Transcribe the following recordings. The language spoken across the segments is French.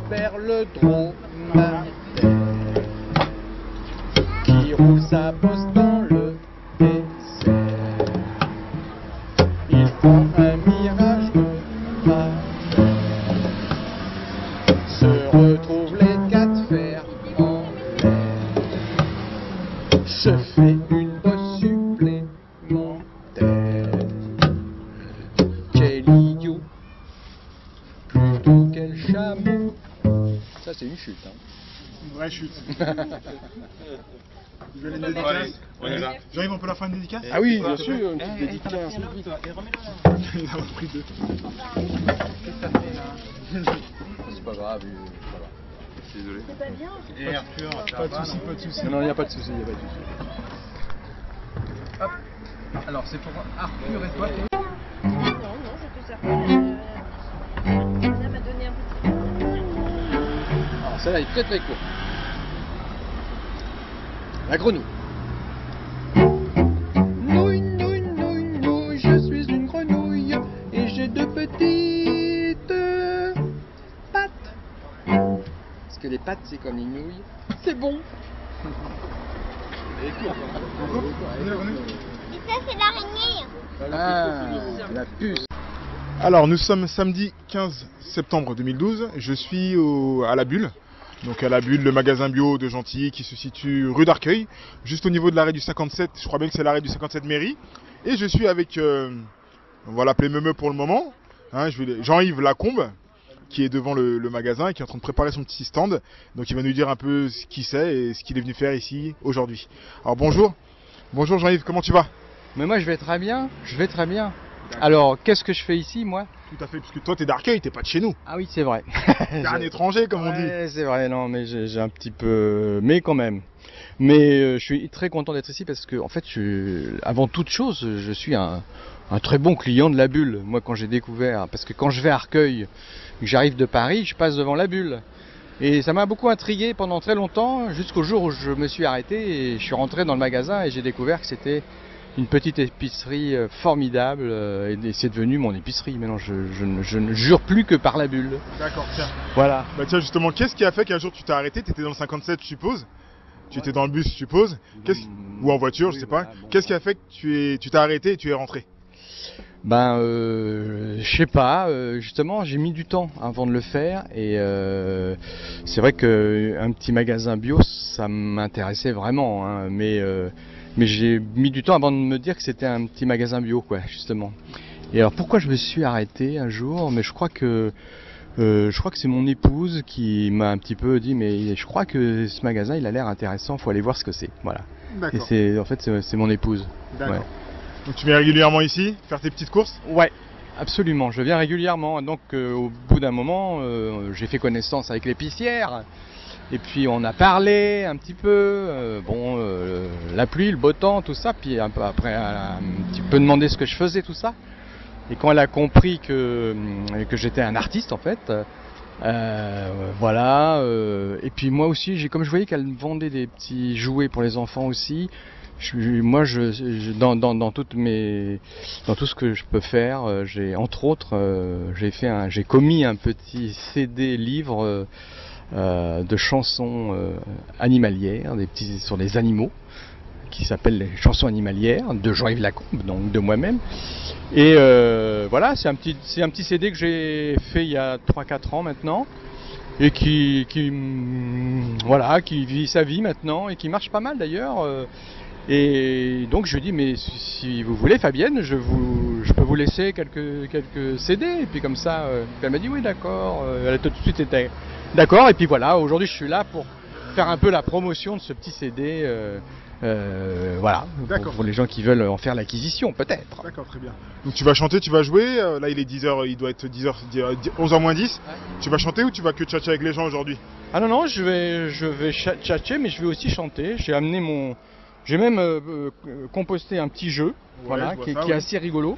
perd le dromadaire qui roule sa bosse dans le désert. Il prend un mirage de travers, se retrouve les quatre fers en l'air, se fait une bosse supplémentaire. Quel idiot, plutôt quel chameau. Ça c'est une chute, hein. Une vraie chute. Vous voulez une dédicace? On y va. J'arrive, on peut la faire une dédicace? Ah oui, bien sûr, une petite dédicace. Il en a pris deux. C'est pas grave, ça va. Désolé. C'est pas bien. Et Arthur, Pas de soucis, pas de soucis. Non, il n'y a pas de souci, il n'y a pas de souci. Hop. Alors c'est pour Arthur et toi. Non, c'est tout ça. Ça m'a donné un petit. Alors celle-là est très très courte. La grenouille. Nouille, nouille, nouille, nouille, je suis une grenouille et j'ai deux petites pattes. Parce que les pattes c'est comme les nouilles. C'est bon. Elle est courte. Et ça, c'est l'araignée. Ah, la puce. Alors, nous sommes samedi 15 septembre 2012. Je suis à la Bulle. Donc à la Bulle, le magasin bio de Gentilly qui se situe rue d'Arcueil, juste au niveau de l'arrêt du 57. Je crois bien que c'est l'arrêt du 57 mairie. Et je suis avec, on va l'appeler Meumeu pour le moment, hein, Jean-Yves Lacombe, qui est devant le magasin et qui est en train de préparer son petit stand. Donc il va nous dire un peu ce qu'il sait et ce qu'il est venu faire ici aujourd'hui. Alors bonjour. Bonjour Jean-Yves, comment tu vas? Mais moi je vais très bien, je vais très bien. Alors qu'est-ce que je fais ici moi? Tout à fait, puisque toi t'es d'Arcueil, t'es pas de chez nous. Ah oui c'est vrai. T'es un étranger comme on dit. Ouais, c'est vrai, non mais j'ai un petit peu... Mais quand même. Mais je suis très content d'être ici parce que en fait, avant toute chose, je suis un très bon client de la Bulle. Moi quand j'ai découvert, parce que quand je vais à Arcueil, que j'arrive de Paris, je passe devant la Bulle. Et ça m'a beaucoup intrigué pendant très longtemps, jusqu'au jour où je me suis arrêté et je suis rentré dans le magasin et j'ai découvert que c'était une petite épicerie formidable et c'est devenu mon épicerie. Maintenant je ne jure plus que par la Bulle. D'accord, tiens. Voilà. Bah tiens justement, qu'est-ce qui a fait qu'un jour tu t'es arrêté? T'étais dans le 57 je suppose. Tu étais dans le bus je suppose. Ou en voiture, je sais pas. Voilà, bon. Qu'est-ce qui a fait que tu t'es arrêté et tu es rentré? Ben, je sais pas, justement, j'ai mis du temps avant de le faire et c'est vrai qu'un petit magasin bio, ça m'intéressait vraiment, hein, mais j'ai mis du temps avant de me dire que c'était un petit magasin bio, quoi, justement. Et alors, pourquoi je me suis arrêté un jour? Mais je crois que c'est mon épouse qui m'a un petit peu dit, mais je crois que ce magasin, il a l'air intéressant, faut aller voir ce que c'est, voilà. Et D'accord. en fait, c'est mon épouse. D'accord. Ouais. Donc tu viens régulièrement ici, faire tes petites courses? Ouais, absolument. Je viens régulièrement. Donc, au bout d'un moment, j'ai fait connaissance avec l'épicière. Et puis, on a parlé un petit peu. La pluie, le beau temps, tout ça. Puis après, elle a un petit peu demandé ce que je faisais, tout ça. Et quand elle a compris que j'étais un artiste, en fait, voilà. Et puis moi aussi, comme je voyais qu'elle vendait des petits jouets pour les enfants aussi. Dans tout ce que je peux faire, j'ai entre autres, j'ai commis un petit CD livre de chansons animalières, sur des animaux, qui s'appelle les chansons animalières de Jean-Yves Lacombe, donc de moi-même. Et voilà, c'est un petit CD que j'ai fait il y a 3-4 ans maintenant. Et qui vit sa vie maintenant et qui marche pas mal d'ailleurs. Et donc je lui dis, mais si vous voulez Fabienne, je peux vous laisser quelques CD. Et puis comme ça, elle m'a dit oui d'accord, elle a tout de suite été d'accord. Et puis voilà, aujourd'hui je suis là pour faire un peu la promotion de ce petit CD. Voilà, pour les gens qui veulent en faire l'acquisition peut-être. D'accord, très bien. Donc tu vas chanter, tu vas jouer, là il est 10h, il doit être 10h, 11h moins 10. Ouais. Tu vas chanter ou tu vas que tchatcher avec les gens aujourd'hui? Ah non, je vais tchatcher, mais je vais aussi chanter. J'ai même composté un petit jeu, voilà, qui est assez rigolo.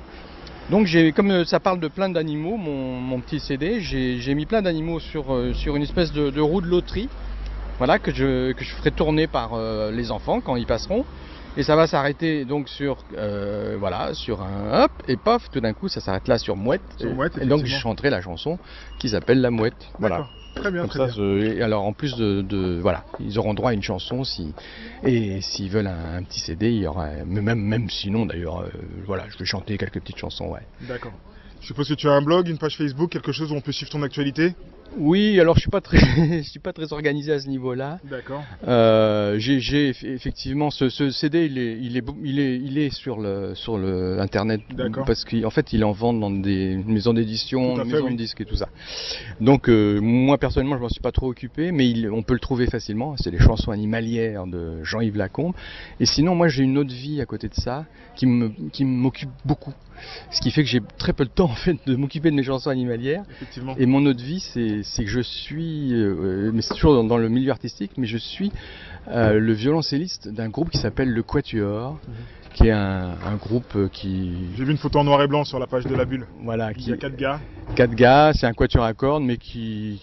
Donc comme ça parle de plein d'animaux, mon petit CD, j'ai mis plein d'animaux sur une espèce de roue de loterie. Voilà, que je ferai tourner par les enfants quand ils passeront. Et ça va s'arrêter donc sur un hop, et pof, tout d'un coup ça s'arrête là sur mouette. Et donc je chanterai la chanson qui s'appelle La Mouette. Voilà. Très bien, Comme très ça, bien. et alors en plus voilà, ils auront droit à une chanson et s'ils veulent un petit CD, il y aura même sinon d'ailleurs, voilà, je vais chanter quelques petites chansons, ouais. D'accord. Je suppose que tu as un blog, une page Facebook, quelque chose où on peut suivre ton actualité? Oui, alors je suis pas très, je suis pas très organisé à ce niveau-là. D'accord. Effectivement ce CD, il est sur le internet D'accord. parce qu'en fait il est en vente dans des maisons d'édition, Tout à fait, maisons oui. de disques et tout ça. Donc moi personnellement je m'en suis pas trop occupé, mais on peut le trouver facilement. C'est les chansons animalières de Jean-Yves Lacombe. Et sinon moi j'ai une autre vie à côté de ça qui m'occupe beaucoup. Ce qui fait que j'ai très peu de temps en fait de m'occuper de mes chansons animalières. Effectivement. Et mon autre vie, c'est que je suis, mais c'est toujours dans le milieu artistique, mais je suis le violoncelliste d'un groupe qui s'appelle le Quatuor, qui est un groupe qui, J'ai vu une photo en noir et blanc sur la page de la bulle. voilà, Il y a 4 gars. 4 gars, c'est un quatuor à cordes, mais qui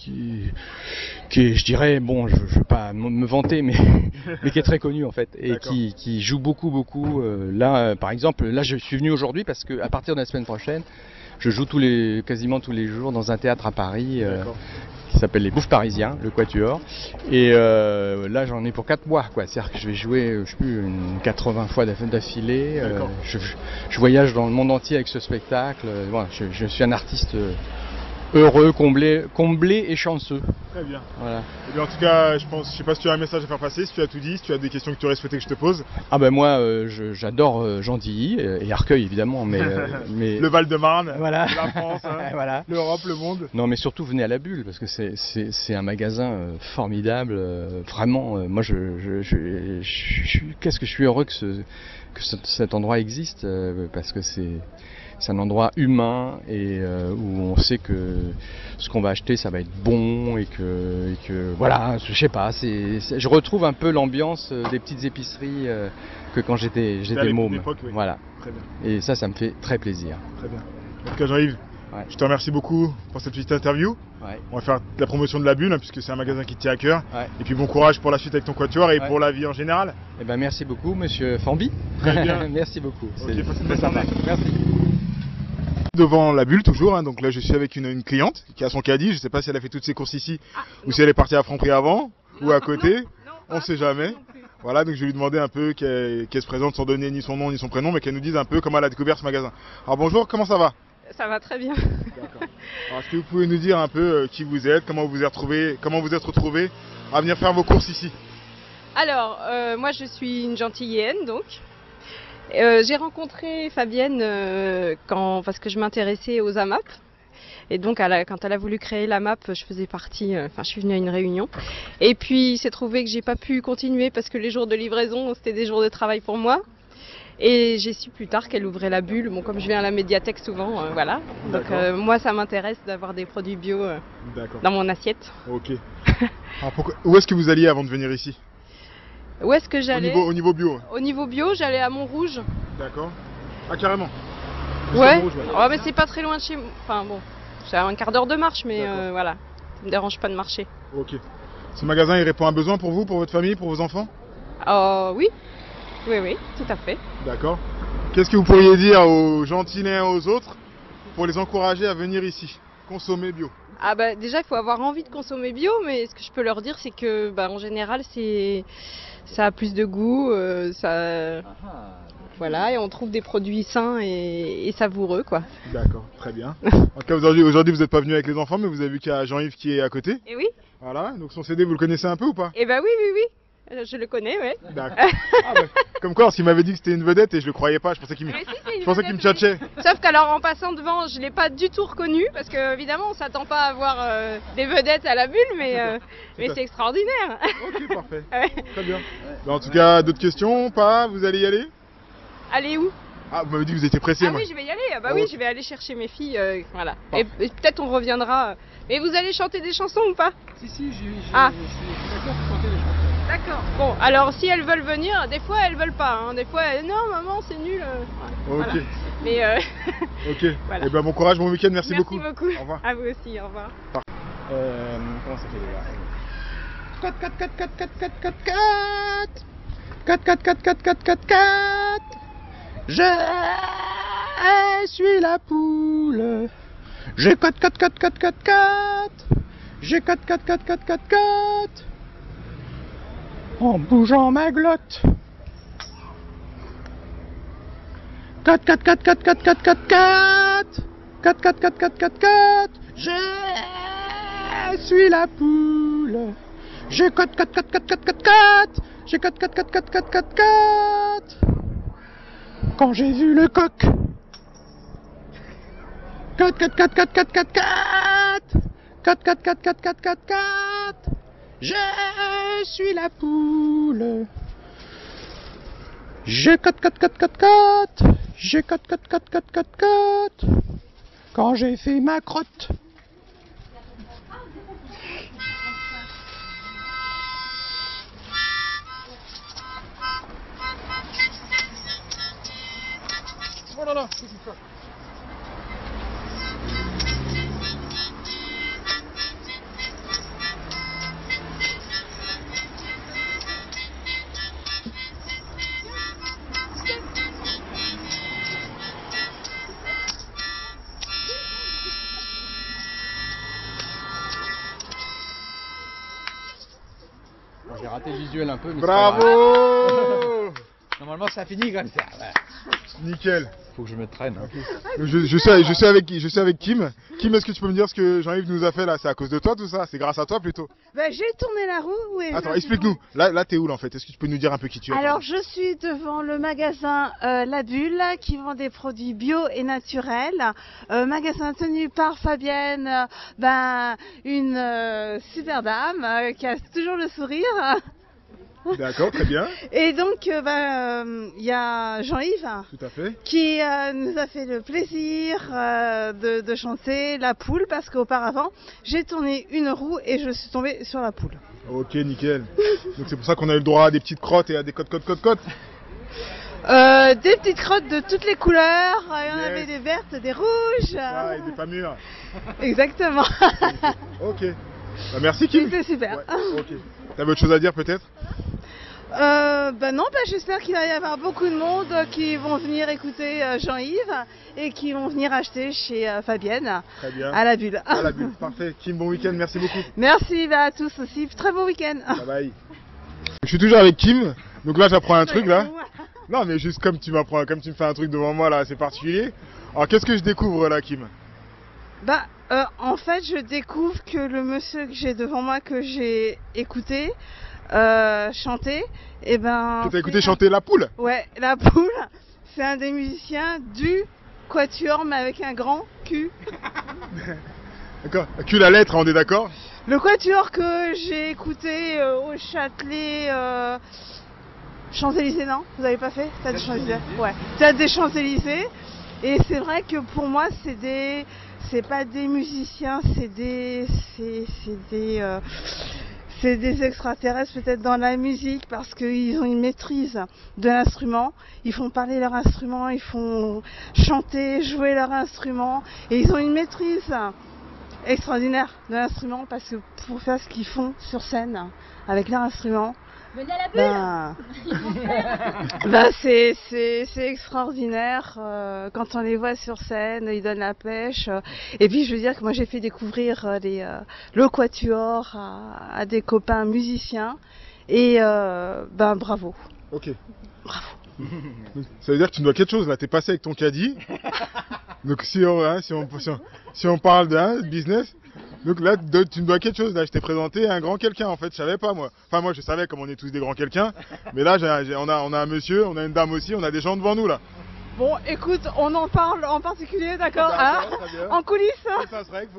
est, je dirais, bon, je veux pas me vanter, mais qui est très connu en fait, et D'accord. qui joue beaucoup. Là, par exemple, là, je suis venu aujourd'hui parce que à partir de la semaine prochaine, je joue quasiment tous les jours dans un théâtre à Paris D'accord. qui s'appelle les Bouffes Parisiens, le Quatuor. Et là, j'en ai pour 4 mois, quoi. C'est-à-dire que je vais jouer, je sais plus, 80 fois d'affilée. D'accord. Je voyage dans le monde entier avec ce spectacle. Voilà, je suis un artiste heureux, comblé et chanceux. Très bien. Voilà. Eh bien, en tout cas, je sais pas si tu as un message à faire passer, si tu as tout dit, si tu as des questions que tu aurais souhaité que je te pose. Ah ben moi, j'adore Gentilly et Arcueil évidemment, mais Le Val-de-Marne, voilà. la France, hein, Voilà. l'Europe, le monde. Non mais surtout venez à la Bulle parce que c'est un magasin formidable, vraiment. Moi qu'est-ce que je suis heureux que cet endroit existe parce que c'est un endroit humain et où on sait que ce qu'on va acheter ça va être bon et que voilà, je sais pas, je retrouve un peu l'ambiance des petites épiceries que quand j'étais à môme. l'époque, oui. Voilà. Très bien, Et ça me fait très plaisir. très bien. En tout cas, Jean-Yves, Ouais. je te remercie beaucoup pour cette petite interview. Ouais. On va faire de la promotion de la bulle, hein, puisque c'est un magasin qui te tient à cœur. Ouais. Et puis bon courage pour la suite avec ton quatuor et Ouais. pour la vie en général. Eh ben merci beaucoup Monsieur Fambi. Très bien. Merci beaucoup. Ok, passe une c'est bonne sympa. journée. Merci. Devant la bulle toujours, hein, donc là je suis avec une cliente qui a son caddie, je sais pas si elle a fait toutes ses courses ici ou si elle est partie à Franprix avant ou à côté, on sait jamais. Voilà, donc je vais lui demander un peu qu'elle se présente sans donner ni son nom ni son prénom, mais qu'elle nous dise un peu comment elle a découvert ce magasin. Alors bonjour, comment ça va? Ça va très bien. D'accord. Alors est-ce que vous pouvez nous dire un peu qui vous êtes, comment vous êtes retrouvé à venir faire vos courses ici? Alors, moi je suis une gentillienne donc. J'ai rencontré Fabienne parce que je m'intéressais aux AMAP. Et donc quand elle a voulu créer l'AMAP, je faisais partie, je suis venue à une réunion. Et puis il s'est trouvé que j'ai pas pu continuer parce que les jours de livraison, c'était des jours de travail pour moi. Et j'ai su plus tard qu'elle ouvrait la bulle. Bon, comme je viens à la médiathèque souvent, voilà. Donc D'accord. moi ça m'intéresse d'avoir des produits bio D'accord. dans mon assiette. Ok. Alors où est-ce que vous alliez avant de venir ici? Où est-ce que Au j'allais? niveau bio. Au niveau bio, j'allais à Montrouge. D'accord. Ah carrément. Juste Ouais. à Montrouge, ouais. Ouais, mais c'est pas très loin de chez moi. Enfin bon, c'est à un quart d'heure de marche, mais D'accord. voilà. Ça me dérange pas de marcher. Ok. Ce magasin il répond à un besoin pour vous, pour votre famille, pour vos enfants? Oui. Oui, tout à fait. D'accord. Qu'est-ce que vous pourriez dire aux gentils et aux autres pour les encourager à venir ici, consommer bio? Ah bah déjà il faut avoir envie de consommer bio, mais ce que je peux leur dire c'est que en général ça a plus de goût, voilà, et on trouve des produits sains et savoureux quoi. D'accord, très bien. En tout cas aujourd'hui vous n'êtes pas venu avec les enfants, mais vous avez vu qu'il y a Jean-Yves qui est à côté. Et oui. Voilà, donc son CD vous le connaissez un peu ou pas? Et bah oui. Je le connais, ouais. D'accord. Ah, bah, comme quoi, parce qu'il m'avait dit que c'était une vedette et je le croyais pas, je pensais qu'il me, Mais si, c'est une je pensais qu'il me vedette, tchatchait. Sauf qu'alors en passant devant, je l'ai pas du tout reconnu parce que évidemment on s'attend pas à voir des vedettes à la bulle, mais c'est extraordinaire. Ok, parfait. Ouais. Très bien. Bah, en tout cas, d'autres questions? Pas? Vous allez y aller? Allez où? Ah, vous m'avez dit que vous étiez pressé, Ah moi. oui, je vais y aller. Ah bah Oh. oui, je vais aller chercher mes filles, voilà. Et peut-être on reviendra. Mais vous allez chanter des chansons ou pas? Si, Ah. je suis d'accord pour chanter les chansons. D'accord. Bon, alors si elles veulent venir, des fois elles veulent pas. Hein. Des fois, non maman, c'est nul. Ok, Voilà. Mais ok. Voilà. Et ben bon courage, bon week-end, merci beaucoup. beaucoup. Au revoir. À vous aussi, au revoir. Comment ça fait déjà? 4 4 4 4 4 4 4 4 4 4 4 4 4 4 4. Je suis la poule. J'ai 4 4 4 4 4 4. J'ai 4, 4, 4, 4, 4, 4. En bougeant ma glotte. 4, 4, 4, 4, 4, 4, 4, 4. 4, 4, 4, 4, 4, 4. Je suis la poule. J'ai 4, 4, 4, 4, 4, 4, 4. J'ai 4, 4, 4, 4, 4, 4, 4. Quand j'ai vu le coq. 4, 4, 4, 4, 4, 4, 4. 4, 4, 4, 4, 4, 4, 4. Je suis la poule. J'ai 4, 4, 4, 4, 4. J'ai 4, 4, 4, 4, 4, 4. Quand j'ai fait ma crotte. Oh là là, qu'est-ce qui se passe? Bon, j'ai raté le visuel un peu, mais Bravo! c'est pas grave. Normalement, ça finit comme ça. Ouais. Nickel. Faut que je me traîne. Hein. Je suis avec Kim. Kim, est-ce que tu peux me dire ce que Jean-Yves nous a fait là? C'est à cause de toi tout ça? C'est grâce à toi plutôt? Bah, j'ai tourné la roue. Et Attends, explique-nous. Là t'es où là en fait? Est-ce que tu peux nous dire un peu qui tu es? Alors, je suis devant le magasin La Bulle qui vend des produits bio et naturels. Magasin tenu par Fabienne, une super dame qui a toujours le sourire. D'accord, très bien. Et donc, il y a Jean-Yves Tout à fait. qui nous a fait le plaisir de chanter La Poule parce qu'auparavant, j'ai tourné une roue et je suis tombée sur la poule. Ok, nickel. Donc c'est pour ça qu'on a eu le droit à des petites crottes et à des cotes. Des petites crottes de toutes les couleurs, il y en avait des vertes, des rouges. Ah, et des pas mûres. Exactement. Ok. Bah, merci Kim. C'était super. Ouais, ok. T'avais autre chose à dire peut-être? Non, j'espère qu'il va y avoir beaucoup de monde qui vont venir écouter Jean-Yves et qui vont venir acheter chez Fabienne Très bien. à la Bulle. À la Bulle. Parfait. Kim, bon week-end. Merci beaucoup. Merci à tous aussi. Très bon week-end. Bye bye. Je suis toujours avec Kim. Donc là, j'apprends un truc là. Non, mais juste comme tu m'apprends, comme tu me fais un truc devant moi là, c'est particulier. Alors, qu'est-ce que je découvre là, Kim? En fait, je découvre que le monsieur que j'ai devant moi, que j'ai écouté chanter, Que t'as écouté chanter La Poule? Ouais, La Poule, c'est un des musiciens du Quatuor, mais avec un grand Q. D'accord. Q la lettre, on est d'accord? Le Quatuor que j'ai écouté au Châtelet, Champs-Élysées, non? Vous avez pas fait? T'as des Champs-Élysées? Ouais. T'as des Champs-Élysées. Et c'est vrai que pour moi, c'est pas des musiciens, c'est des extraterrestres peut-être dans la musique parce qu'ils ont une maîtrise de l'instrument. Ils font parler leur instrument, ils font chanter, jouer leur instrument et ils ont une maîtrise extraordinaire de l'instrument parce que pour faire ce qu'ils font sur scène avec leur instrument, venez à la bulle. c'est extraordinaire quand on les voit sur scène, ils donnent la pêche. Et puis je veux dire que moi j'ai fait découvrir le Quatuor à des copains musiciens et bravo. Ok. Bravo. Ça veut dire que tu me dois quelque chose là, t'es passé avec ton caddie. Donc si on parle de business, donc là tu me dois quelque chose là, je t'ai présenté un grand quelqu'un en fait, je savais pas moi. Enfin moi je savais comme on est tous des grands quelqu'un, mais là on a un monsieur, on a une dame aussi, on a des gens devant nous là. Bon écoute, on en parle en particulier, d'accord hein? Très bien. En coulisses. Faut que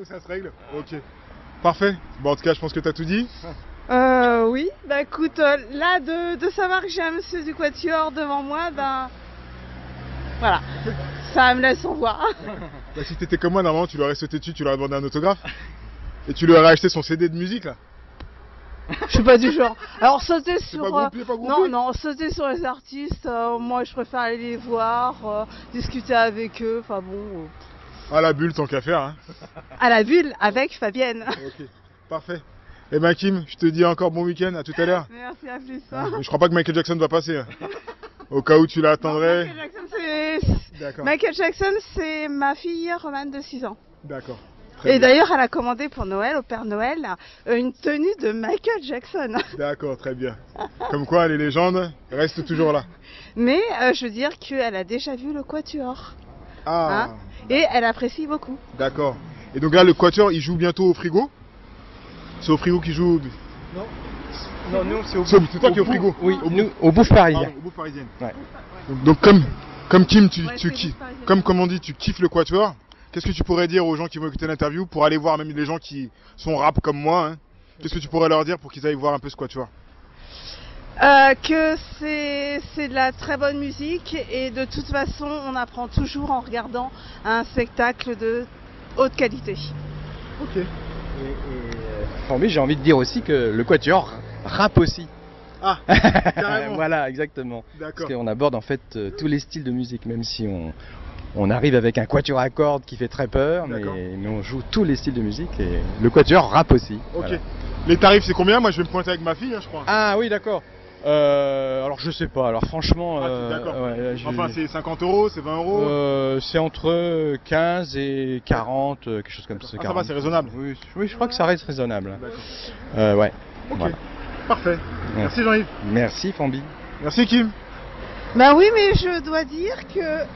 ça se règle. Ok. Parfait. Bon en tout cas je pense que t'as tout dit. Oui, écoute, là de savoir que j'ai un monsieur du Quatuor devant moi, voilà, ça me laisse en voir. Bah, si t'étais comme moi, normalement tu lui aurais sauté dessus, tu lui aurais demandé un autographe. Et tu lui aurais acheté son CD de musique là. Je suis pas du genre. Alors sauter sur... pas groupie. Non, sauter sur les artistes, moi je préfère aller les voir, discuter avec eux, enfin bon... À la Bulle tant qu'à faire. Hein. À la Bulle avec Fabienne. Ok, parfait. Eh ben Kim, je te dis encore bon week-end, à tout à l'heure. Merci, à plus. Je crois pas que Michael Jackson va passer. Hein. Au cas où tu l'attendrais. Michael Jackson, c'est ma fille Romane de 6 ans. D'accord. Et d'ailleurs, elle a commandé pour Noël, au Père Noël, une tenue de Michael Jackson. D'accord, très bien. Comme quoi, les légendes restent toujours là. Mais je veux dire qu'elle a déjà vu le Quatuor. Ah, Hein, et elle apprécie beaucoup. d'accord. Et donc là, le Quatuor, il joue bientôt au frigo? C'est au frigo qu'il joue? Non, nous, c'est C'est toi qui es au frigo? Oui, au nous, au Bouffe Parisien. Pardon, au Bouffe Parisienne. Ouais. Donc comme Kim, tu Ouais, c'est kiffes, Bouffe Parisienne. comme on dit, tu kiffes le Quatuor. Qu'est-ce que tu pourrais dire aux gens qui vont écouter l'interview pour aller voir même les gens qui sont rap comme moi, hein? Qu'est-ce que tu pourrais leur dire pour qu'ils aillent voir un peu ce Quatuor? Que c'est de la très bonne musique et de toute façon on apprend toujours en regardant un spectacle de haute qualité. Ok. Enfin, oui, j'ai envie de dire aussi que le Quatuor rappe aussi. Ah, carrément. Voilà, exactement. Parce D'accord. qu'on aborde en fait tous les styles de musique, même si on arrive avec un Quatuor à cordes qui fait très peur, mais D'accord. on joue tous les styles de musique et le Quatuor rappe aussi. Ok. Voilà. Les tarifs, c'est combien? Moi, je vais me pointer avec ma fille, hein, je crois. Ah oui, d'accord. Alors je sais pas, alors franchement... D'accord. ouais, Enfin, c'est 50 euros, c'est 20 euros. c'est entre 15 et 40, quelque chose comme ça. Ah, ça va, 40. c'est raisonnable. Oui, je crois que ça reste raisonnable. D'accord. Ouais. Ok. Voilà. Parfait. Merci Jean-Yves. Merci Fambi. Merci Kim. Bah oui, mais je dois dire que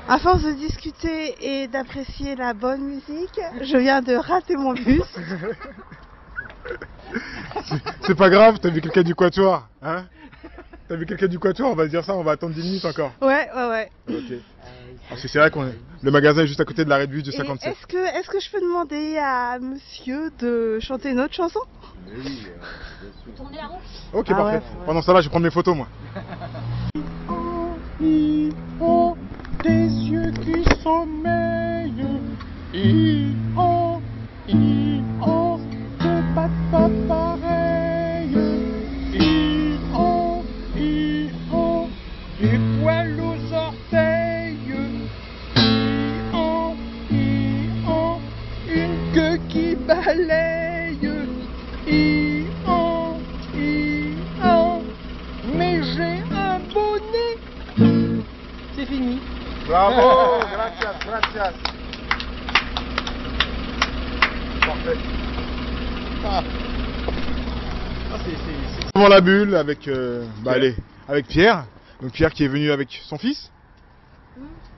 à force de discuter et d'apprécier la bonne musique, je viens de rater mon bus. C'est pas grave, t'as vu quelqu'un du Quatuor, hein? T'as vu quelqu'un du Quatuor? On va se dire ça, on va attendre 10 minutes encore. Ouais. Ok. Parce que c'est vrai qu'on le magasin est juste à côté de l'arrêt de bus du Et 57. est-ce que je peux demander à monsieur de chanter une autre chanson? Tournez la roue. Ok, Ah parfait. ouais. Pendant ça là, je vais prendre mes photos moi. Oh, des yeux qui sommeillent. Oh, te battent pas pareil. Oh, des poils aux orteils. Une queue qui balaye. Mais j'ai un bonnet. C'est fini. Bravo, gracias. Parfait. Devant la bulle avec, avec Pierre. Donc Pierre qui est venu avec son fils.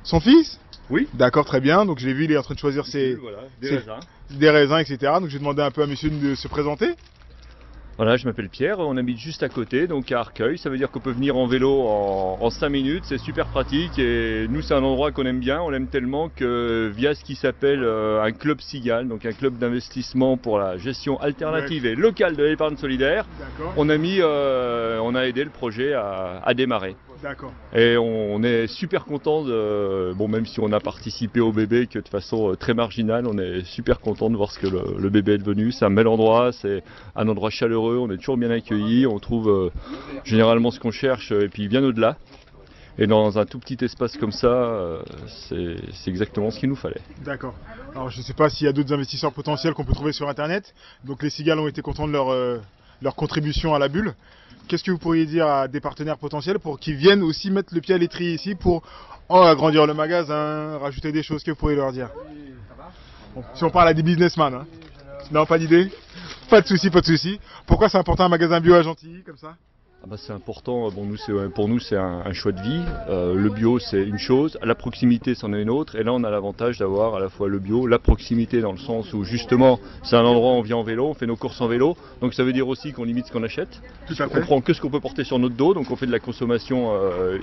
Son fils? Oui. D'accord, très bien. Donc je l'ai vu, il est en train de choisir Voilà, des des raisins. raisins, etc. Donc j'ai demandé un peu à monsieur de se présenter. Voilà, je m'appelle Pierre, on habite juste à côté, donc à Arcueil. Ça veut dire qu'on peut venir en vélo en 5 minutes, c'est super pratique. Et nous, c'est un endroit qu'on aime bien. On l'aime tellement que via ce qui s'appelle un club Cigale, donc un club d'investissement pour la gestion alternative et locale de l'épargne solidaire, D'accord. on a aidé le projet à démarrer. D'accord. Et on est super content de, bon, même si on a participé au bébé que de façon très marginale, on est super content de voir ce que le bébé est devenu. C'est un bel endroit, c'est un endroit chaleureux, on est toujours bien accueillis, on trouve généralement ce qu'on cherche et puis bien au-delà. Et dans un tout petit espace comme ça, c'est exactement ce qu'il nous fallait. D'accord. Alors je ne sais pas s'il y a d'autres investisseurs potentiels qu'on peut trouver sur internet. Donc les Cigales ont été contents de leur contribution à la bulle. Qu'est-ce que vous pourriez dire à des partenaires potentiels pour qu'ils viennent aussi mettre le pied à l'étrier ici pour agrandir le magasin, rajouter des choses? Que vous pourriez leur dire? Bon, si on parle à des businessmen, hein. Non, pas d'idée? Pas de souci. Pourquoi c'est important un magasin bio à Gentilly comme ça? Ah bah c'est important, bon, pour nous c'est un choix de vie. Le bio c'est une chose, la proximité c'en est une autre, et là on a l'avantage d'avoir à la fois le bio, la proximité dans le sens où justement c'est un endroit où on vient en vélo, on fait nos courses en vélo, donc ça veut dire aussi qu'on limite ce qu'on achète. Tout à On fait. prend que ce qu'on peut porter sur notre dos, donc on fait de la consommation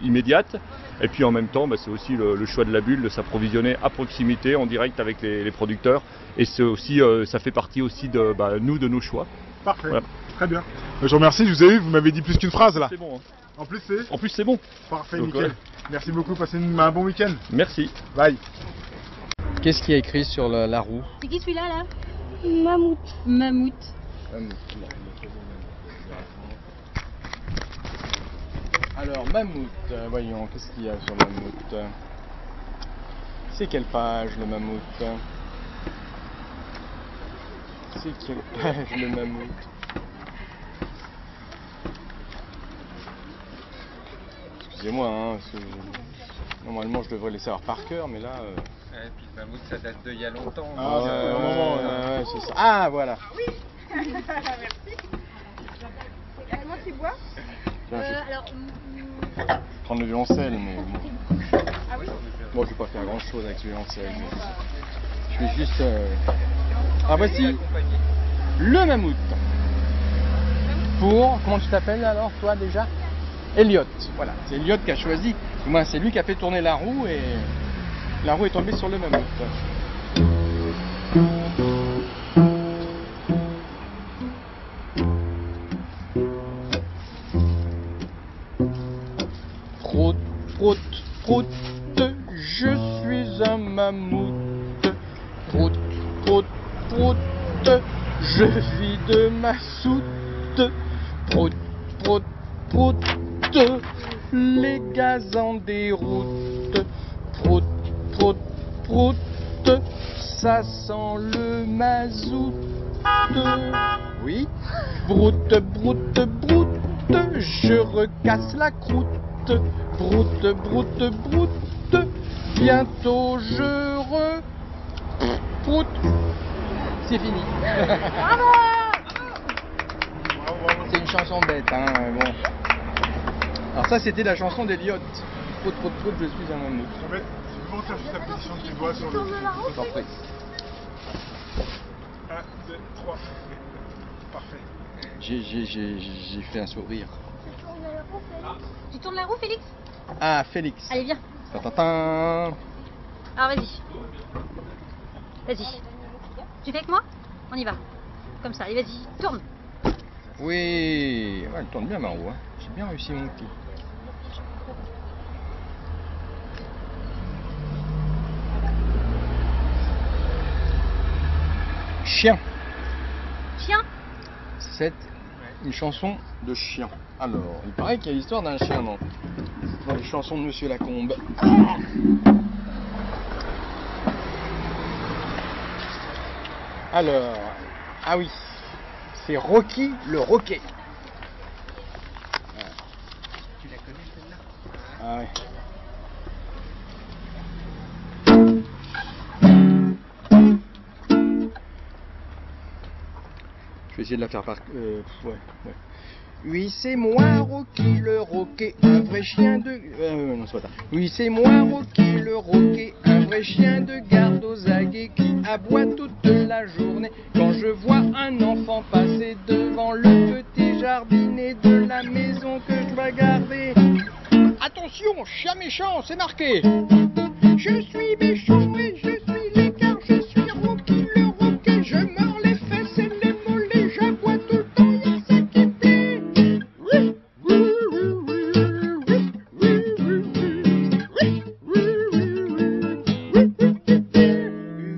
immédiate, et puis en même temps bah, c'est aussi le choix de la bulle de s'approvisionner à proximité, en direct avec les producteurs, et c'est aussi, ça fait partie aussi de nous, de nos choix. Parfait. Voilà. Très bien. Je vous remercie, je vous ai vu, vous m'avez dit plus qu'une phrase là. C'est bon, hein. En plus C'est bon. parfait, Donc, nickel. ouais. Merci beaucoup, passez un bon week-end. Merci. Bye. Qu'est-ce qu'il y a écrit sur la roue? C'est qui celui-là là? Mammouth. Alors, mammouth, voyons, qu'est-ce qu'il y a sur le mammouth? C'est quelle page le mammouth? C'est quelle page le mammouth? Excusez-moi, hein, parce que normalement je devrais les savoir par cœur, mais là... et puis le mammouth, ça date d'il y a longtemps. Ah, donc, ça fait un moment, ouais, c'est ça. Ah, voilà. Merci. Comment tu bois Tiens, je vais Alors, prendre le violoncelle, mais bon. ah oui. Bon, je vais pas faire grand chose avec ce violoncelle. Je vais juste. Ah, voici le mammouth. Pour. Comment tu t'appelles alors, toi déjà? Elliot. Voilà, c'est Elliot qui a choisi. Moi, c'est lui qui a fait tourner la roue et la roue est tombée sur le mammouth. Prout, prout, prout, je suis un mammouth. Prout, prout, prout, je vis de ma soute. Prout, prout, prout, les gaz en déroute. Prout, prout, prout, ça sent le mazout. Oui, broute, broute, broute, je recasse la croûte. Broute, broute, broute, bientôt je prout. C'est fini. C'est une chanson bête, hein, bon. Alors ça, c'était la chanson d'Elliot. Prout, prout, prout, je suis un mammouth. Mais tu peux faire juste la position de tes doigts sur le. Je t'en prie. 1, 2, 3. Parfait. J'ai fait un sourire. Tu tournes la roue, Félix? Ah, Félix. Allez, viens. Ta-ta-ta. Alors, vas-y. Vas-y. Tu fais avec moi? On y va. Comme ça, allez, vas-y. Tourne. Oui, ouais, elle tourne bien ma roue. Hein. J'ai bien réussi mon coup. Chien. Chien? C'est une chanson de chien. Alors, il paraît qu'il y a l'histoire d'un chien dans les chansons de Monsieur Lacombe. Alors, ah oui, c'est Rocky le Roquet. Tu la connais celle-là? Ah ouais. Je vais essayer de la faire par... ouais. Oui, c'est moi, Rocky le Roquet, un vrai chien de... non, c'est pas ça. Oui, c'est moi, Rocky le Roquet, un vrai chien de garde aux aguets qui aboie toute la journée. Quand je vois un enfant passer devant le petit jardinet de la maison que je dois garder. Attention, chien méchant, c'est marqué. Je suis méchant et je suis l'écart, je suis Rocky le Roquet, je mords les fesses et les mollets, j'aboie tout le temps, y'a ça qui plaît.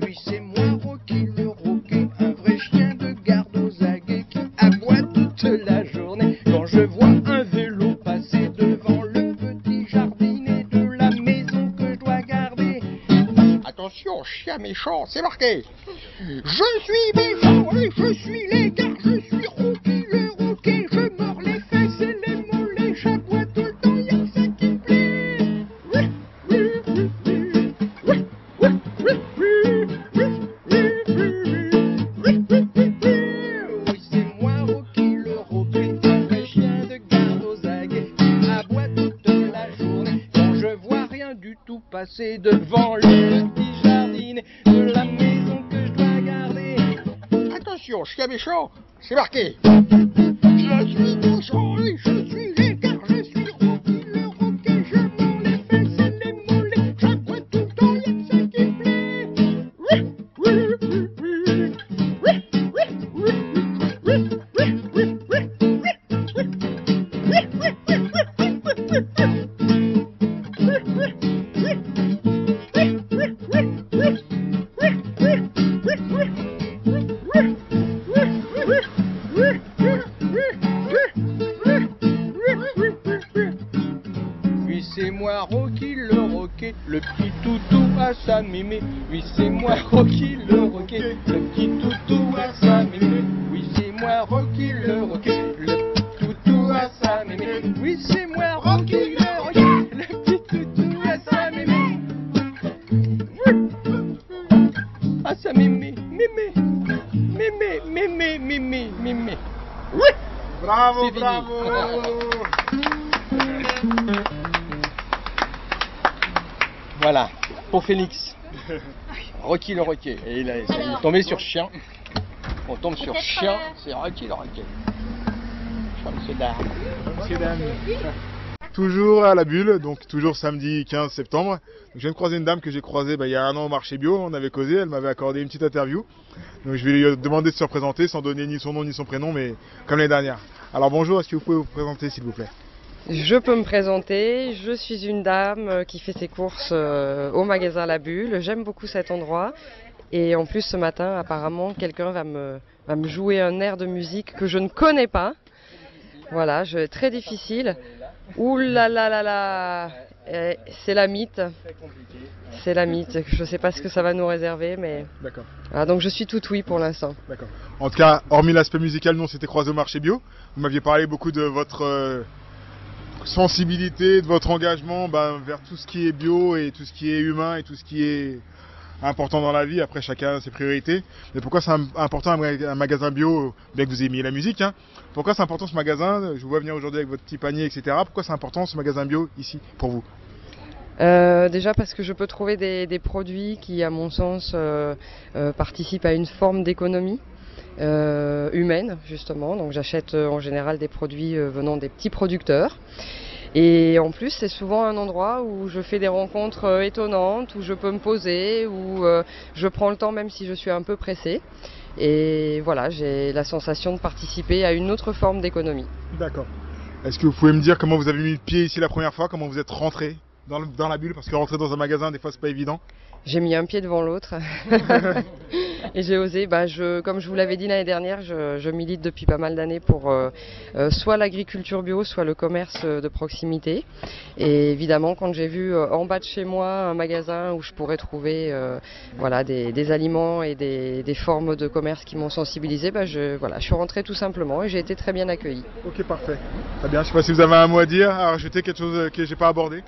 Oui, c'est moi, Rocky le Roquet, un vrai chien de garde aux aguets qui aboie toute la journée. Quand je vois un vélo passer devant le petit jardinet de la maison que je dois garder. Attention, chien méchant, c'est marqué. Je suis méchant et je suis l'écart, je suis Rocky le Roquet, je mords les fesses et les mollets, j'aboie tout le temps, y'a ça qui me plaît. Oui, c'est moi, Rocky le Roquet, un vrai chien de garde aux aguets, qui aboie toute la journée. Quand je vois rien du tout passer devant le petit jardinet de la maison que je dois garder. Attention, chien méchant, c'est marqué. Je suis méchant et je suis l'écart, je suis Rocky le Roquet, je mords les fesses et les mollets, j'aboie tout le temps, y'a que ça qui me plaît. Oui, c'est moi, Rocky le Roquet, le petit toutou à sa mémé. Oui, c'est moi, Rocky le Roquet, le petit toutou à sa mémé. Oui, c'est moi, Rocky le Roquet, le petit toutou à sa mémé. Oui, c'est moi, Rocky le Roquet, le petit toutou à sa mémé. Mimi. Bravo, C'est fini. bravo. Voilà, pour Félix. Rocky le Rocky. Et il est tombé sur chien. On tombe sur chien, c'est Rocky le Rocky. Monsieur dame. Toujours à la Bulle, donc toujours samedi 15 septembre. Je viens de croiser une dame que j'ai croisée il y a un an au marché bio, on avait causé, elle m'avait accordé une petite interview. Donc je vais lui demander de se représenter sans donner ni son nom ni son prénom, mais comme l'année dernière. Alors bonjour, est-ce que vous pouvez vous présenter s'il vous plaît? Je peux me présenter, je suis une dame qui fait ses courses au magasin La Bulle, j'aime beaucoup cet endroit et en plus ce matin apparemment quelqu'un va me jouer un air de musique que je ne connais pas. Voilà, très difficile. Ouh là là là là, c'est la mythe. C'est la mythe. Je ne sais pas ce que ça va nous réserver, mais. D'accord. Voilà, donc je suis tout oui pour l'instant. D'accord. En tout cas, hormis l'aspect musical, nous on s'était croisés au marché bio. Vous m'aviez parlé beaucoup de votre sensibilité, de votre engagement vers tout ce qui est bio et tout ce qui est humain et tout ce qui est important dans la vie. Après, chacun a ses priorités. Mais pourquoi c'est important un magasin bio, bien que vous aimiez la musique, hein? Pourquoi c'est important ce magasin? Je vous vois venir aujourd'hui avec votre petit panier, etc. Pourquoi c'est important ce magasin bio ici pour vous? Déjà parce que je peux trouver des produits qui, à mon sens, participent à une forme d'économie humaine, justement. Donc j'achète en général des produits venant des petits producteurs. Et en plus, c'est souvent un endroit où je fais des rencontres étonnantes, où je peux me poser, où je prends le temps même si je suis un peu pressée. Et voilà, j'ai la sensation de participer à une autre forme d'économie. D'accord. Est-ce que vous pouvez me dire comment vous avez mis le pied ici la première fois, comment vous êtes rentré dans la bulle? Parce que rentrer dans un magasin, des fois, c'est pas évident. J'ai mis un pied devant l'autre et j'ai osé. Comme je vous l'avais dit l'année dernière, je milite depuis pas mal d'années pour soit l'agriculture bio, soit le commerce de proximité. Et évidemment, quand j'ai vu en bas de chez moi un magasin où je pourrais trouver des aliments et des formes de commerce qui m'ont sensibilisé, je suis rentrée tout simplement et j'ai été très bien accueillie. Ok, parfait. Très bien. Je ne sais pas si vous avez un mot à dire, à rajouter quelque chose que j'ai pas abordé.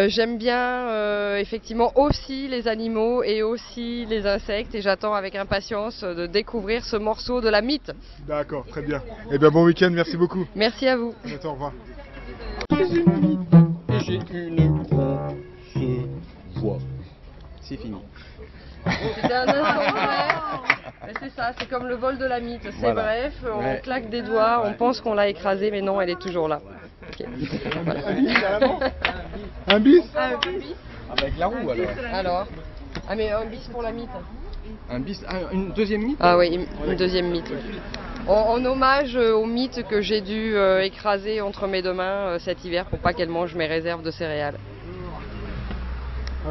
J'aime bien effectivement aussi les animaux et aussi les insectes et j'attends avec impatience de découvrir ce morceau de la mythe. D'accord, très bien. Eh bien bon week-end, merci beaucoup. Merci à vous. À bientôt, au revoir. J'ai une grosse voix. C'est fini. C'était un instant bref. C'est ça, c'est comme le vol de la mythe. C'est Voilà. Bref, on Ouais. claque des doigts, on pense qu'on l'a écrasée, mais non, elle est toujours là. Okay. Voilà. Un bis? Avec la roue alors. Ah mais un bis pour la mythe. Un bis, une deuxième mythe? Ah oui, une deuxième mythe. Oui. En hommage au mythe que j'ai dû écraser entre mes deux mains cet hiver pour pas qu'elle mange mes réserves de céréales.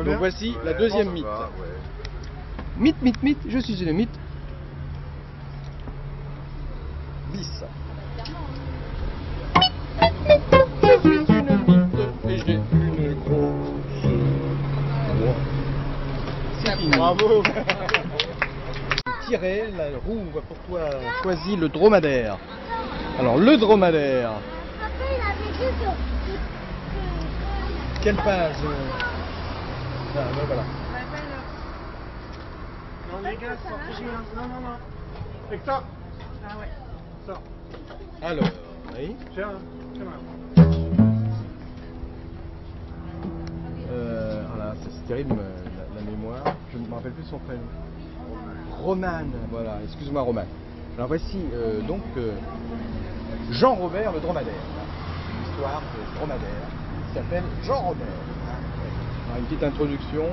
Donc voici la deuxième mythe. Mythe, mythe, mythe, je suis une mythe. Bis. Je suis une mythe et j'ai une grosse voix. C'est fini. Bravo. Tirer la roue pour toi choisi le dromadaire. Alors le dromadaire. Quelle page? Voilà. Non les gars, non. Hector. Ah ouais. Sors. Alors, oui. J'ai un. Voilà, c'est terrible la mémoire. Je ne me rappelle plus son prénom. Roman, voilà, excuse-moi Roman. Alors voici Jean-Robert le dromadaire. L'histoire de dromadaire qui s'appelle Jean-Robert. Alors, une petite introduction.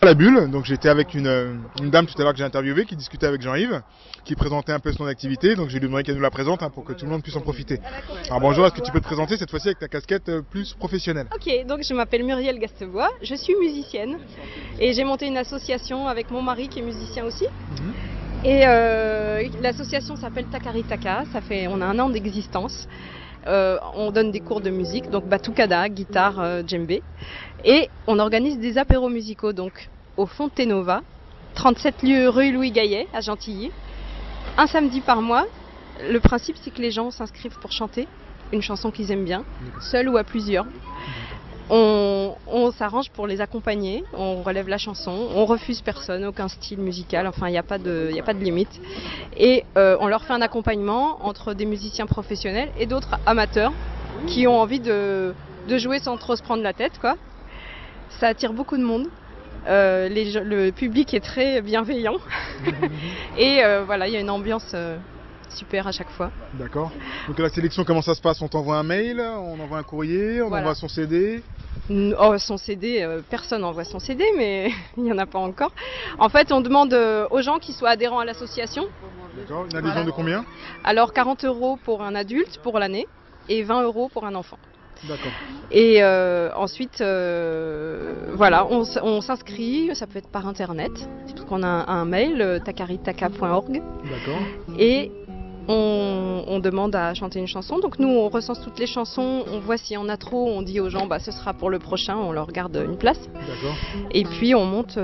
La bulle, donc j'étais avec une dame tout à l'heure que j'ai interviewée qui discutait avec Jean-Yves, qui présentait un peu son activité, donc j'ai lui demandé qu'elle nous la présente pour que tout le monde puisse en profiter. Alors bonjour, est-ce que tu peux te présenter cette fois-ci avec ta casquette plus professionnelle? Ok, donc je m'appelle Muriel Gastebois, je suis musicienne et j'ai monté une association avec mon mari qui est musicien aussi. Et l'association s'appelle Takaritaka, on a 1 an d'existence. On donne des cours de musique, donc batucada, guitare, djembé. Et on organise des apéros musicaux donc au Fontenova, 37 rue Louis Gaillet à Gentilly, un samedi par mois Le principe, c'est que les gens s'inscrivent pour chanter une chanson qu'ils aiment bien, seul ou à plusieurs. On s'arrange pour les accompagner, on relève la chanson, on refuse personne, aucun style musical, enfin il n'y a pas de limite. Et on leur fait un accompagnement entre des musiciens professionnels et d'autres amateurs qui ont envie de jouer sans trop se prendre la tête, quoi. Ça attire beaucoup de monde. Le public est très bienveillant. Et voilà, il y a une ambiance super à chaque fois. D'accord. Donc la sélection, comment ça se passe? On t'envoie un mail, on envoie un courrier, on envoie son CD? Oh, son CD, personne n'envoie son CD, mais il n'y en a pas encore. En fait, on demande aux gens qui soient adhérents à l'association. D'accord. Une adhésion de combien? Alors 40 € pour un adulte pour l'année et 20 € pour un enfant. D'accord. Et ensuite, voilà, on s'inscrit, ça peut être par internet. Donc on a un mail, takaritaka.org. D'accord. Et on demande à chanter une chanson. Donc nous, on recense toutes les chansons, on voit s'il y en a trop, on dit aux gens, bah, ce sera pour le prochain, on leur garde une place. D'accord. Et puis on monte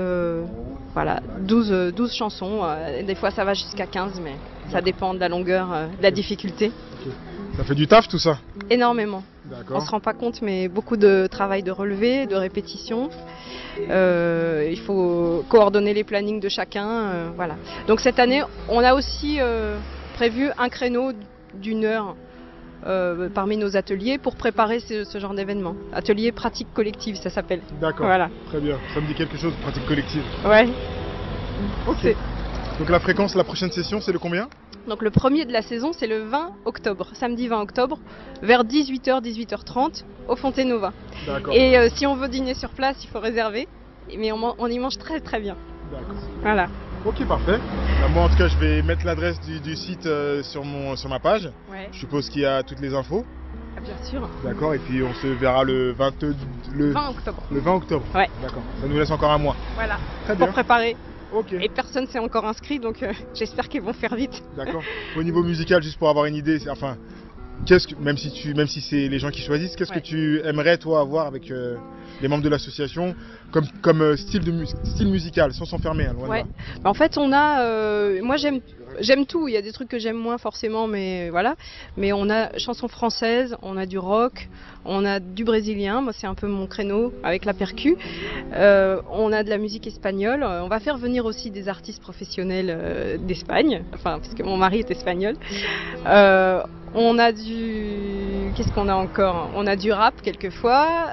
voilà, 12 chansons. Des fois ça va jusqu'à 15, mais ça dépend de la longueur, de la difficulté. Okay. Ça fait du taf tout ça? Énormément. D'accord. On se rend pas compte, mais beaucoup de travail de relevé, de répétition. Il faut coordonner les plannings de chacun. Voilà. Donc cette année, on a aussi prévu un créneau d'1 heure parmi nos ateliers pour préparer ce genre d'événement. Atelier pratique collective, ça s'appelle. D'accord. Voilà. Très bien. Ça me dit quelque chose, pratique collective. Ouais. Ok. Donc la fréquence, la prochaine session, c'est le combien? Donc le premier de la saison, c'est le 20 octobre, samedi 20 octobre, vers 18h, 18h30, au Fontenova. D'accord. Et si on veut dîner sur place, il faut réserver, mais on y mange très très bien. D'accord. Voilà. Ok, parfait. Bah, moi en tout cas, je vais mettre l'adresse du site sur ma page. Ouais. Je suppose qu'il y a toutes les infos. Ah, bien sûr. D'accord, et puis on se verra le 20 octobre. Le 20 octobre. Ouais. D'accord. Ça nous laisse encore un mois. Voilà. Très bien. Pour préparer. Ok. Et personne s'est encore inscrit, donc j'espère qu'ils vont faire vite. D'accord. Au niveau musical, juste pour avoir une idée, enfin, même si c'est les gens qui choisissent, qu'est-ce que tu aimerais toi avoir avec les membres de l'association comme style musical, sans s'enfermer, hein, loin de là. Bah, en fait, on a, moi j'aime tout. Il y a des trucs que j'aime moins forcément, mais voilà. Mais on a chansons françaises, on a du rock, on a du brésilien. Moi, c'est un peu mon créneau avec la percu. On a de la musique espagnole. On va faire venir aussi des artistes professionnels d'Espagne, enfin parce que mon mari est espagnol. On a qu'est-ce qu'on a encore? On a du rap quelquefois.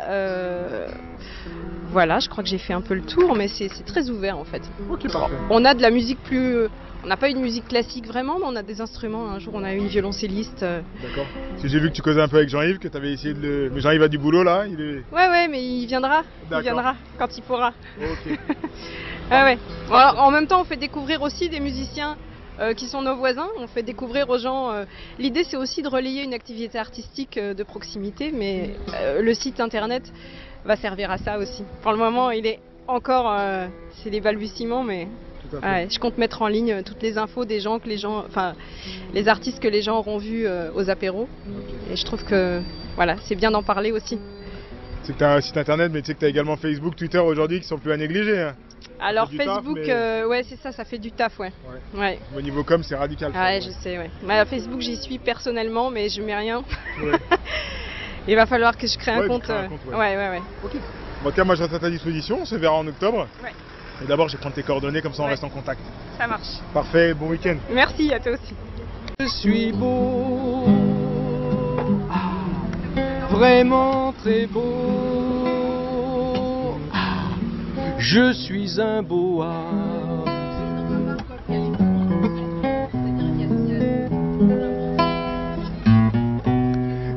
Voilà, je crois que j'ai fait un peu le tour, mais c'est très ouvert en fait. Ok, parfait. On a de la musique plus... On n'a pas une musique classique vraiment, mais on a des instruments. Un jour, on a eu une violoncelliste. D'accord. Parce que j'ai vu que tu causais un peu avec Jean-Yves, que tu avais essayé de le... Mais Jean-Yves a du boulot là, il est... Ouais, mais il viendra. Il viendra quand il pourra. Ok. Ouais. Alors, en même temps, on fait découvrir aussi des musiciens qui sont nos voisins. On fait découvrir aux gens... L'idée, c'est aussi de relayer une activité artistique de proximité, mais le site internet va servir à ça aussi. Pour le moment, il est encore... c'est les balbutiements, mais... Ouais, je compte mettre en ligne toutes les infos des gens les artistes que les gens auront vus aux apéros. Et je trouve que voilà, c'est bien d'en parler aussi. C'est que tu as un site internet, mais tu sais que tu as également Facebook, Twitter aujourd'hui qui sont plus à négliger. Hein. Alors Facebook, ouais, c'est ça fait du taf, ouais. Au niveau com, c'est radical. Ouais, je sais, ouais. Facebook, j'y suis personnellement, mais je mets rien. Ouais. Il va falloir que je crée un compte. Ouais. Ok. En tout cas, moi je reste à ta disposition, on se verra en octobre. Ouais. Et d'abord, je vais prendre tes coordonnées, comme ça on reste en contact. Ça marche. Parfait, bon week-end. Merci, à toi aussi. Je suis beau, vraiment très beau. Je suis un boa.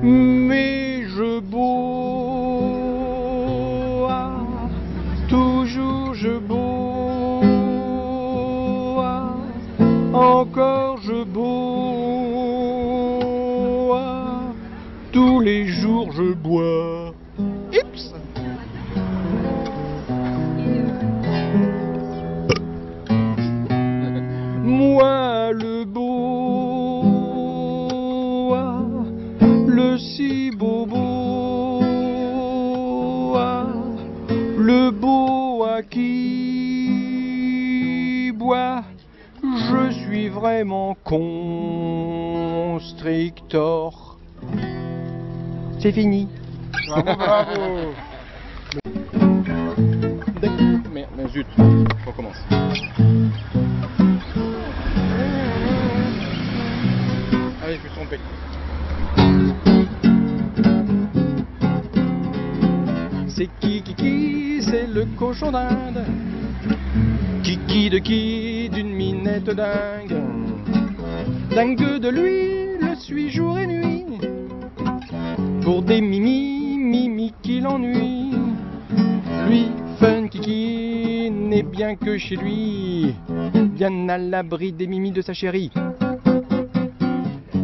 Mais je bois, toujours je bois, encore je bois, tous les jours je bois. Oups. Moi le boa, le si boa, le boa qui boit, je suis vraiment con. constrictor. C'est fini. Bravo, bravo. Mais zut, je recommence. Allez, je me suis trompé. C'est qui, c'est le cochon d'Inde. Qui de qui, d'une minette dingue. Dingue de lui, le suis jour et nuit. Pour des mimi qui l'ennuient. Lui, Funky, n'est bien que chez lui, bien à l'abri des mimis de sa chérie.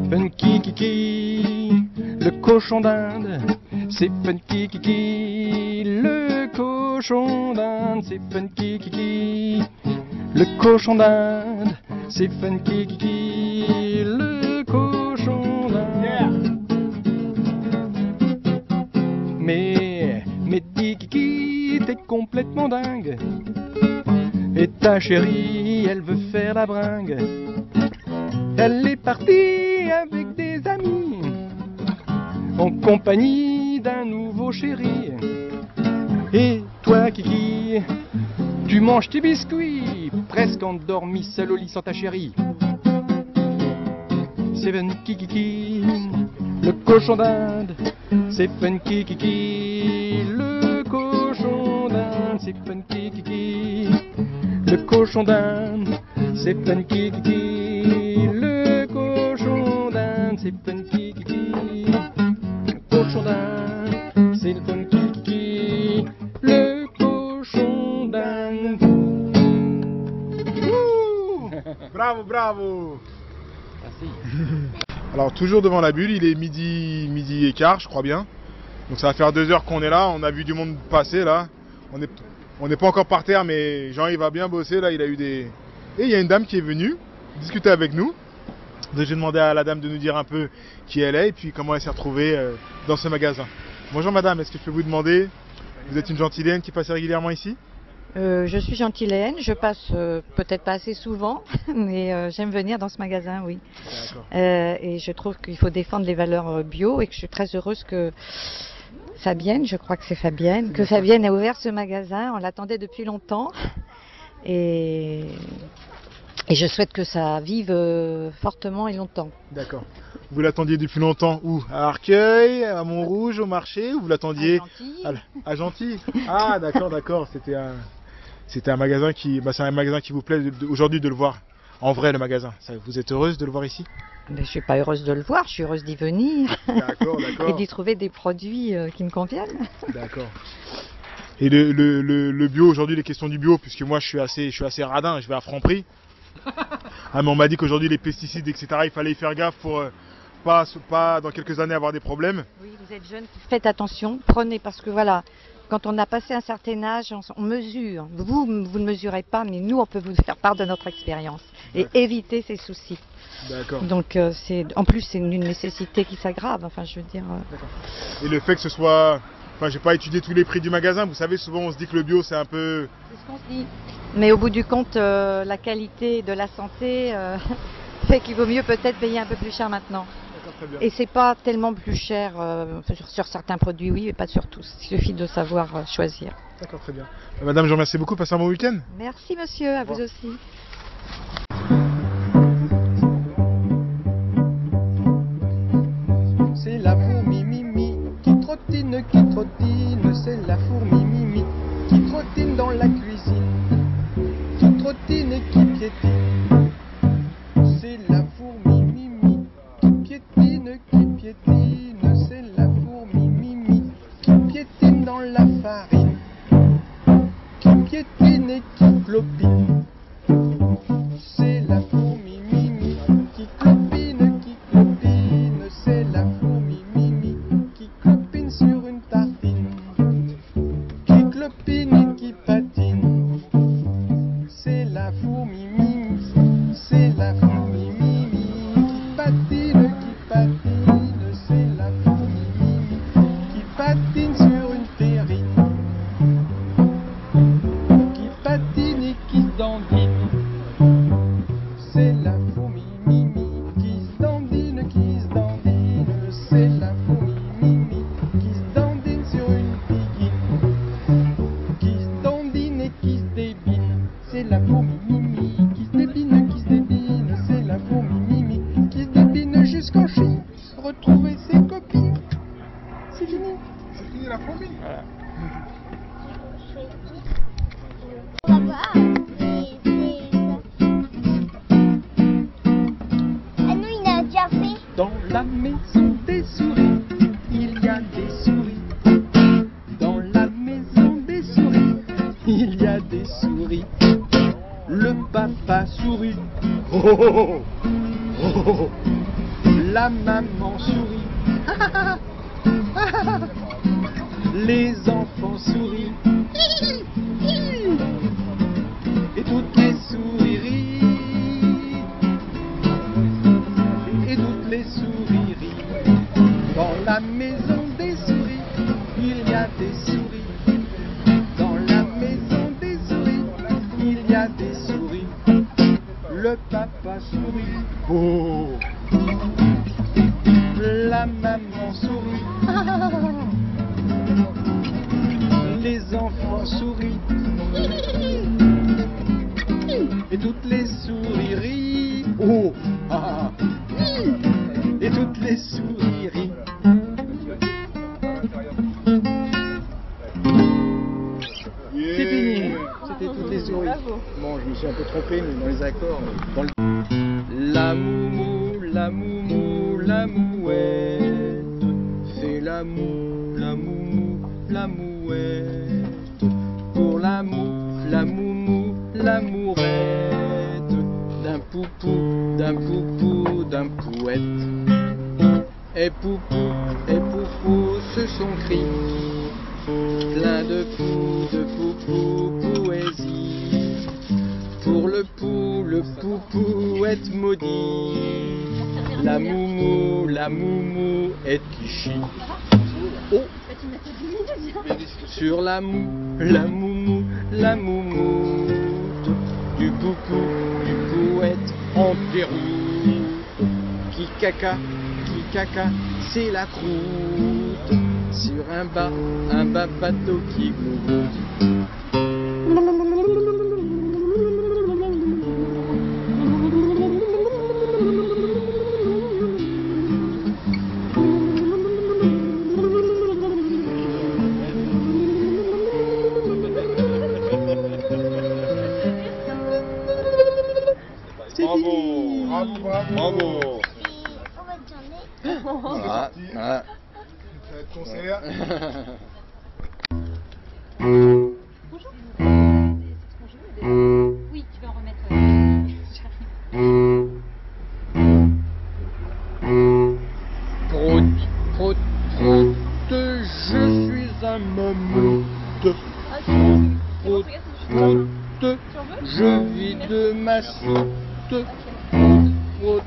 Funky Kiki, le cochon d'Inde, c'est Funky Kiki, le cochon d'Inde, c'est Funky Kiki, le cochon d'Inde, c'est Funky Kiki, le cochon d'Inde. Mais Kiki, t'es complètement dingue. Et ta chérie, elle veut faire la bringue. Elle est partie avec des amis, en compagnie d'un nouveau chéri. Et toi, Kiki, tu manges tes biscuits, presque endormi seul au lit sans ta chérie. C'est Funky Kiki, le cochon d'Inde. C'est Funky Kiki, le cochon d'Inde. C'est Funky Kiki, le cochon d'Inde. C'est Funky Kiki, le cochon d'Inde. C'est Funky Kiki, le cochon d'Inde. C'est le Funky Kiki, le cochon d'Inde. Bravo, bravo. Merci. Alors toujours devant la bulle, il est midi et quart, je crois bien. Donc ça va faire 2 heures qu'on est là, on a vu du monde passer là. On n'est pas encore par terre, mais Jean il va bien bosser là, il a eu des... Et il y a une dame qui est venue discuter avec nous. Donc j'ai demandé à la dame de nous dire un peu qui elle est et puis comment elle s'est retrouvée dans ce magasin. Bonjour madame, est-ce que je peux vous demander, vous êtes une gentilienne qui passe régulièrement ici? Je suis gentilienne, je passe peut-être pas assez souvent, mais j'aime venir dans ce magasin, oui. Et je trouve qu'il faut défendre les valeurs bio et que je suis très heureuse que Fabienne, je crois que c'est Fabienne, que Fabienne ait ouvert ce magasin. On l'attendait depuis longtemps et je souhaite que ça vive fortement et longtemps. D'accord. Vous l'attendiez depuis longtemps où? À Arcueil, à Montrouge, au marché, ou vous l'attendiez à Gentilly? Ah d'accord, c'était un magasin qui, c'est un magasin qui vous plaît aujourd'hui de le voir en vrai, le magasin. Vous êtes heureuse de le voir ici? Mais je suis pas heureuse de le voir, je suis heureuse d'y venir. D'accord. Et d'y trouver des produits qui me conviennent. D'accord. Et le bio aujourd'hui, les questions du bio, puisque moi je suis assez radin, je vais à Franprix. Ah mais on m'a dit qu'aujourd'hui les pesticides etc, il fallait y faire gaffe pour pas dans quelques années avoir des problèmes. Oui, vous êtes jeune, faites attention, prenez parce que voilà, quand on a passé un certain âge, on mesure. Vous ne mesurez pas, mais nous on peut vous faire part de notre expérience et éviter ces soucis. D'accord. Donc en plus c'est une nécessité qui s'aggrave, enfin je veux dire. Et le fait que ce soit... Enfin, j'ai pas étudié tous les prix du magasin, vous savez, souvent on se dit que le bio c'est un peu... C'est ce qu'on se dit. Mais au bout du compte, la qualité de la santé fait qu'il vaut mieux peut-être payer un peu plus cher maintenant. Très bien. Et c'est pas tellement plus cher sur certains produits, oui, mais pas sur tous. Il suffit de savoir choisir. D'accord, très bien. Madame, je vous remercie beaucoup, passez un bon week-end. Merci monsieur, à vous aussi. C'est la fourmi Mimi qui trottine, c'est la fourmi Mimi qui trottine dans la cuisine, qui trottine et qui piétine. C'est la fourmi Mimi qui piétine, c'est la fourmi Mimi qui piétine dans la farine, qui piétine et qui clopine. C'est la fourmi Mimi qui clopine, c'est la fourmi Mimi qui clopine sur une tartine, qui clopine et qui patine. C'est la fourmi Mimi, c'est la fourmi Mimi qui patine, c'est la retrouver ses copines. C'est fini. C'est fini la fourmi. Voilà. Dans la maison des souris, il y a des souris. Dans la maison des souris, il y a des souris. Le papa sourit. La maman sourit. Les enfants sourient. Et toutes les souris rient. Et toutes les souris rient. Dans la maison des souris, il y a des souris. Dans la maison des souris, il y a des souris. Le papa sourit. Oh. La maman sourit. Les enfants sourient. Et toutes les souris rient. Oh. Ah. Et toutes les souris rient. C'est fini. C'était toutes les souris. Bon, je me suis un peu trompé, mais dans les accords. Dans le... La moumou, la moumou, la mouette. C'est la moumou, la moumou, la mouette. Pour la moumou, la mourette. D'un poupou, d'un poupou, d'un pouette. Et poupou se sont cris. Plein de poupou, poésie. Pour le poupou est maudit. La moumou est cliché. Oh. Sur la moumou, la moumoute. Du pouette en déroute. Qui caca, c'est la croûte. Sur un bas bateau qui gloute. Bravo. Voilà. Ça va être concert. Oui, tu vas en remettre. Prout, je suis un mammouth. Prout, je vis de ma soute. Prout,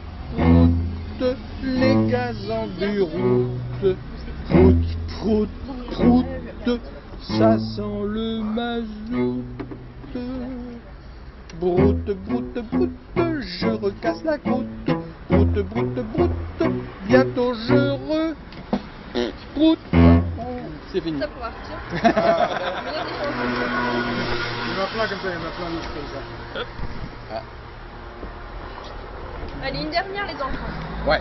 les gaz en déroute. Prout, ça sent le mazout. Broute, je recasse la croûte. Broute, bientôt je prout. C'est fini. Ça pourra partir. Il y en a plein comme ça, il y en a plein d'autres comme ça. Allez, une dernière les enfants. Ouais.